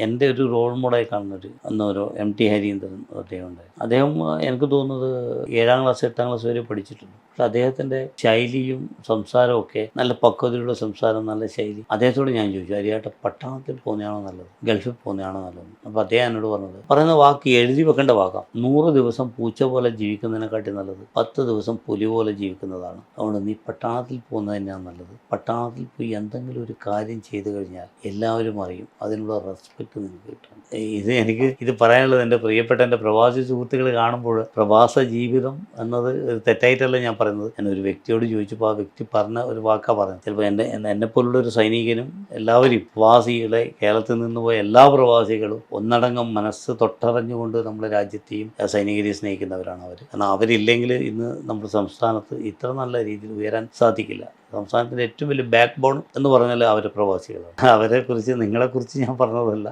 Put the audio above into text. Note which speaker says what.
Speaker 1: എൻ്റെ ഒരു റോൾ മോഡലായി കാണുന്നൊരു അന്നൊരു MT ഹരീന്ദ്രൻ അദ്ദേഹം ഉണ്ടായി. അദ്ദേഹം എനിക്ക് തോന്നുന്നത് 7ാം ക്ലാസ് 8ാം ക്ലാസ് വരെ പഠിച്ചിട്ടുണ്ട്. പക്ഷെ അദ്ദേഹത്തിൻ്റെ ശൈലിയും സംസാരവും ഒക്കെ നല്ല പക്വതയുള്ള സംസാരം, നല്ല ശൈലി. അദ്ദേഹത്തോട് ഞാൻ ചോദിച്ചു, ഹരിയേട്ട പട്ടണത്തിൽ പോകുന്നതാണോ നല്ലത്, ഗൾഫിൽ പോകുന്നതാണോ നല്ലത്? അപ്പോൾ അദ്ദേഹം എന്നോട് പറയുന്ന വാക്ക് എഴുതി വെക്കേണ്ട വാക്കാം. 100 ദിവസം പൂച്ച പോലെ ജീവിക്കുന്നതിനെക്കാട്ടി നല്ലത് 10 ദിവസം പുലി പോലെ ജീവിക്കുന്നതാണ്. അതുകൊണ്ട് നീ പട്ടണത്തിൽ പോകുന്നത് തന്നെയാണ് നല്ലത്. പട്ടണത്തിൽ പോയി എന്തെങ്കിലും ഒരു കാര്യം ചെയ്തു കഴിഞ്ഞാൽ എല്ലാവരും അറിയും, അതിനുള്ള റെസ്പെക്റ്റ് നിനക്ക് കിട്ടും. ഇത് പറയാനുള്ളത് എൻ്റെ പ്രിയപ്പെട്ട എൻ്റെ പ്രവാസി സുഹൃത്തുക്കൾ കാണുമ്പോൾ പ്രവാസ ജീവിതം എന്നത് തെറ്റായിട്ടല്ല ഞാൻ പറയുന്നത്. ഞാൻ ഒരു വ്യക്തിയോട് ചോദിച്ചപ്പോൾ ആ വ്യക്തി പറഞ്ഞ ഒരു വാക്കാണ് പറയുന്നത്. ചിലപ്പോൾ എന്നെപ്പോലുള്ള ഒരു സൈനികനും എല്ലാവരും പ്രവാസികളെ കേരളത്തിൽ നിന്ന് പോയ എല്ലാ പ്രവാസികളും ഒന്നടങ്കം മനസ്സ് തൊട്ടറിഞ്ഞുകൊണ്ട് നമ്മുടെ രാജ്യത്തെയും സൈനികരെയും സ്നേഹിക്കുന്നവരാണ് അവർ. കാരണം അവരില്ലെങ്കിൽ ഇന്ന് നമ്മുടെ സംസ്ഥാനത്ത് ഇത്ര നല്ല രീതിയിൽ ഉയരാൻ സാധിക്കില്ല. സംസ്ഥാനത്തിൻ്റെ ഏറ്റവും വലിയ ബാക്ക് ബോൺ എന്ന് പറഞ്ഞാൽ അവരെ പ്രവാസികളാണ്. അവരെക്കുറിച്ച് നിങ്ങളെക്കുറിച്ച് ഞാൻ പറഞ്ഞതല്ല.